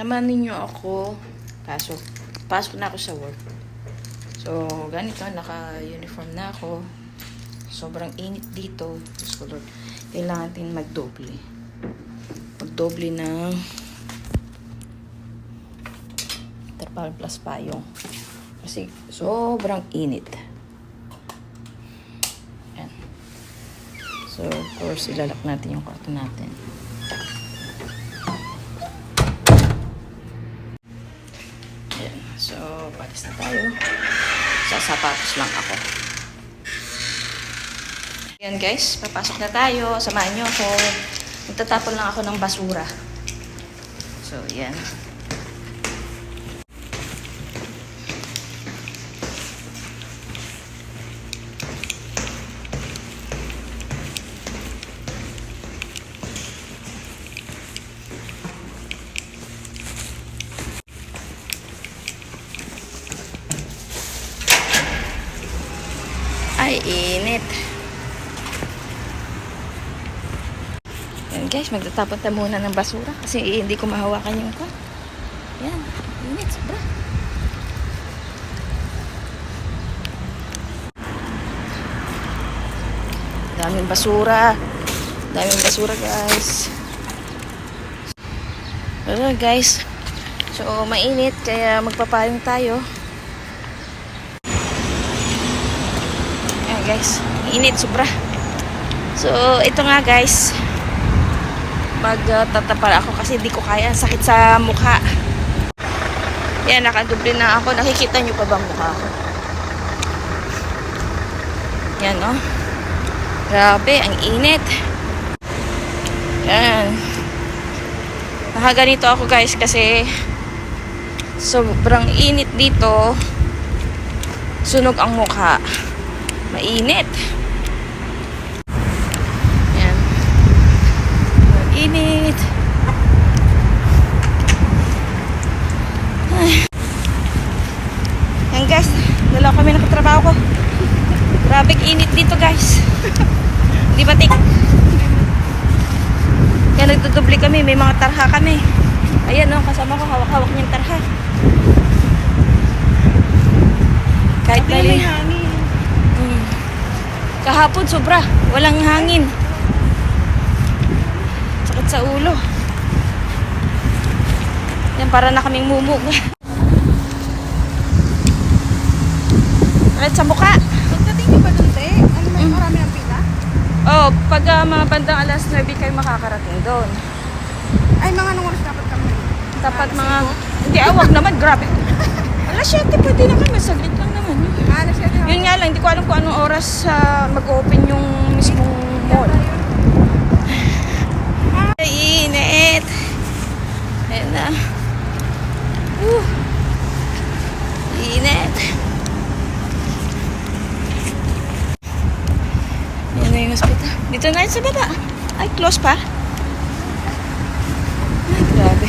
Samahan ninyo ako. Pasok na ako sa work. So, ganito, naka-uniform na ako. Sobrang init dito. Diyos ko Lord. Kailangan natin magdoble. Magdoble ng terpal plus payong. Kasi sobrang init. Ayan. So, of course, ilalak natin yung kwarto natin. Ayan. So, palis na tayo. Sa sapatos lang ako. Ayan guys, papasok na tayo. Samahan nyo ako. Magtatapon lang ako ng basura. So, ayan. Ay, init. Yan guys, magtatapon tayo muna ng basura kasi hindi ko mahawakan yung ko. Yan, init, sobra. Daming basura. Daming basura guys. Pero guys, so mainit kaya magpapayong tayo. Guys, init sobra. So, ito nga guys. Magtatapal ako kasi di ko kaya. Sakit sa mukha. Yan, nakaduble na ako. Nakikita nyo pa ba mukha ko? Yan, oh. Grabe, ang init. Yan. Nakaganito ako guys kasi sobrang init dito. Sunog ang mukha. Mainit. Yan. Mainit. Ay. Yan guys. Dalawa kami nakatrabaho ko. Grabe init dito guys. Hindi batik. Kaya nagdudubli kami. May mga tarha kami. Ayan o. Kasama ko. Hawak-hawak niyang tarha. Kahit mali. Kahapon sobra, walang hangin. Sakit sa ulo. Yan, para na kaming mumug. Sakit sa mukha. Pagdating nyo ba dun, te? Ano, may marami ng pila? Oh, pag mga bandang alas 9 kayo makakarating doon. Ay, mga anong oras dapat kami? Dapat mga, hindi awag naman, grabe. Alas 7 pwede na kami, saglit lang naman. Alas 7 Yun nga lang, hindi ko alam kung anong oras mag-open yung mismong mall. Ay, init. Ayan na. Init. Ayan na yung hospital. Dito na yun sa baba. Ay, close pa. Ay, grabe.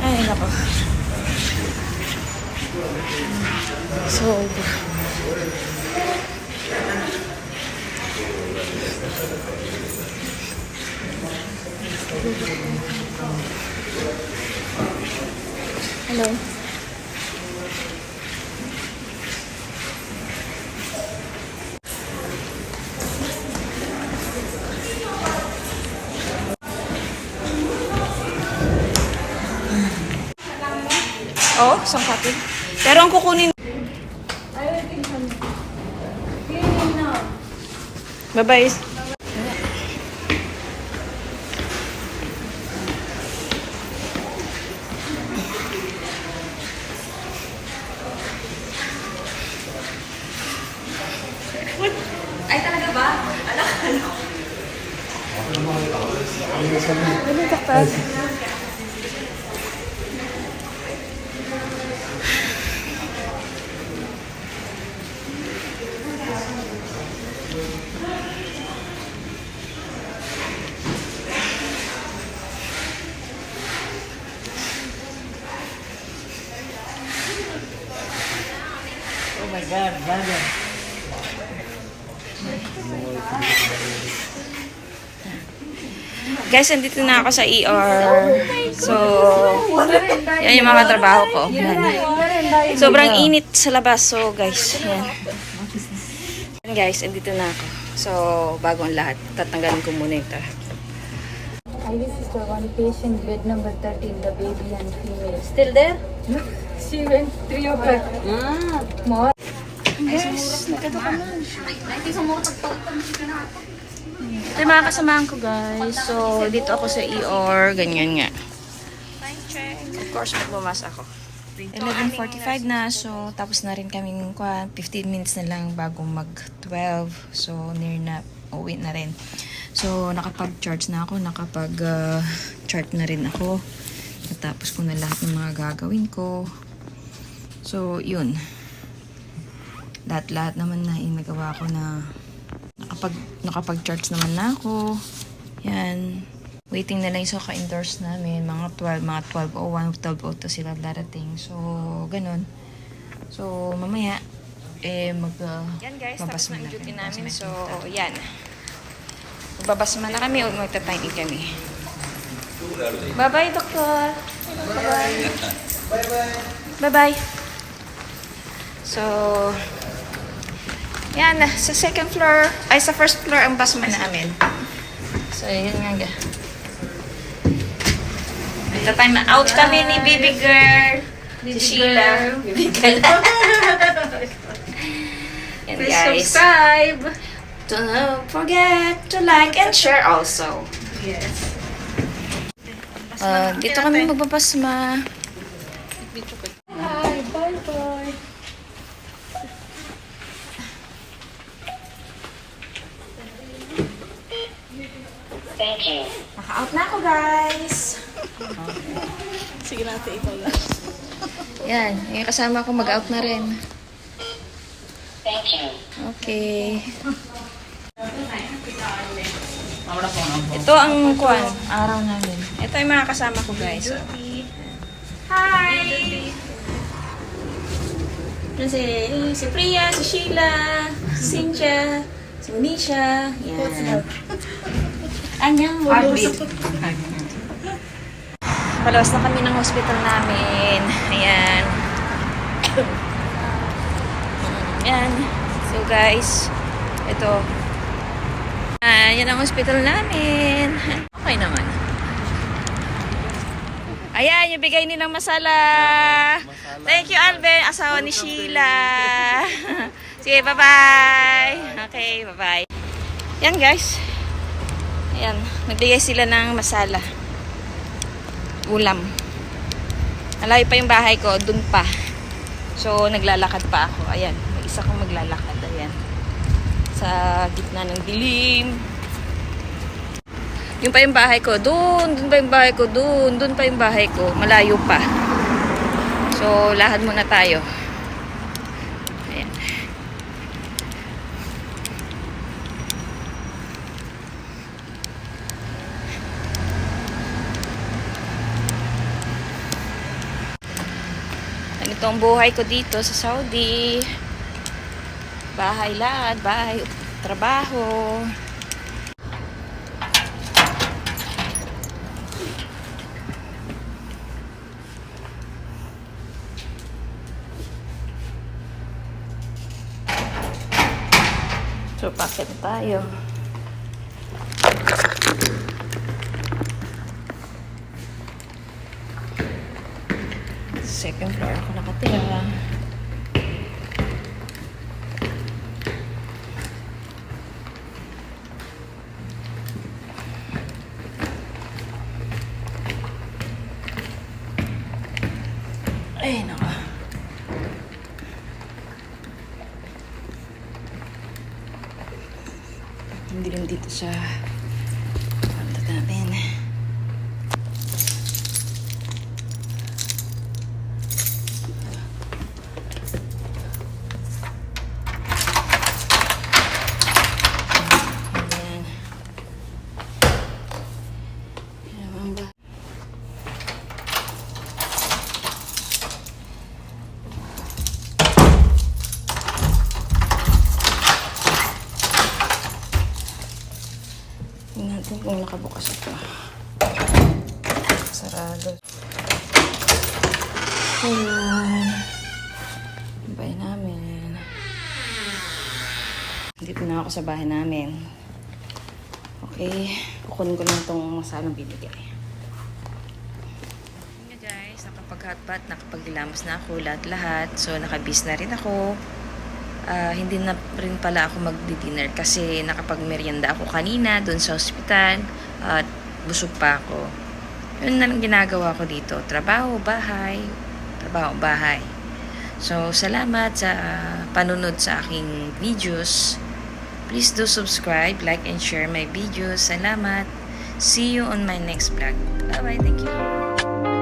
Ay, nako. So, hello. Oh, isang copy. Pero ang kukunin... Bye-bye. Ay, talaga ba? Alam ka na. Ano taktas? Guys, andito na ako sa ER. So, yan yung mga trabaho ko. Yan. Sobrang init sa labas. So, guys, yan. Yan guys, andito na ako. So, bago ang lahat, tatanggalin ko muna yung lahat. Ivy sister, one patient, bed number 13, the baby and female. Still there? She went 3 o'clock. More. Guys, nagkado ka na. Ito yung mga kasamahan ko, guys. So, dito ako sa ER. Ganyan nga. Of course, magmamasa ako. 11:45 na. So, tapos na rin kaming 15 minutes na lang bago mag-12. So, near na. Uwi na rin. So, nakapag-charge na ako. Nakapag-chart na rin ako. Natapos ko na lahat ng mga gagawin ko. So, yun. Lahat naman na inagawa ko na nakapag-charge naman na ako. Yan. Waiting na lang yung ka-endorse namin. Mga 12:01, 12:02 sila darating. So, ganun. So, mamaya, yan guys, tapos na ang duty namin. So, yan. Magbabasma na kami o magta-time in kami. Bye-bye, doktor. Bye-bye. Bye-bye. So, yan, sa second floor, ay sa first floor ang basma namin. So, yun nga. Magta-time out kami ni baby girl. Si Sheila. Baby girl. Yan guys. Subscribe! Don't forget to like and share also. Yes. Dito kami magbabasma. Hi, bye-bye. Naka-out na ako, guys. Sige natin ito lang. Yan, yung kasama ko mag-out na rin. Okay. Ito ang araw namin. Ito yung mga kasama ko, guys. Hi! Yan si Priya, si Sheila, si Cynthia, si Monisha. Yan. Anyang heartbeat. Palabas na kami ng hospital namin. Ayan. Yan. So guys, ito. Yan ang hospital namin. Okay naman. Ayan, yung bigay nilang masala. Thank you, Alvin. Asawa ni Sheila. Sige, bye-bye. Okay, bye-bye. Yan guys. Ayan, nagbigay sila ng masala. Ulam. Malayo pa yung bahay ko, dun pa. So, naglalakad pa ako. Ayan, may isa kong maglalakad. Ayan. Sa gitna ng dilim. Yung pa yung bahay ko, dun pa yung bahay ko, dun pa yung bahay ko. Malayo pa. So, lakad muna tayo. Ayan. Ganito ang buhay ko dito sa Saudi. Bahay lahat, bahay, trabaho. So, packet na tayo. Second floor ako nakatira. Ay, naka. Hindi rin dito sa kwarto natin. Ayan. Ayan ang ba? Tingnan natin kung nakabukas ito. Sarado. Ayan. Bahay namin. Dito na ako sa bahay namin. Okay. Kukunin ko lang itong masalang bibigay. Ayan guys, nakapag-hotbat, nakapag-ilamos na ako lahat-lahat. So, nakabis na rin ako. Hindi na rin pala ako magdi-dinner kasi nakapag-merienda ako kanina doon sa ospital at busog pa ako. Yun na lang ginagawa ko dito. Trabaho, bahay. Trabaho, bahay. So, salamat sa panunod sa aking videos. Please do subscribe, like, and share my videos. Salamat. See you on my next vlog. Bye-bye. Thank you.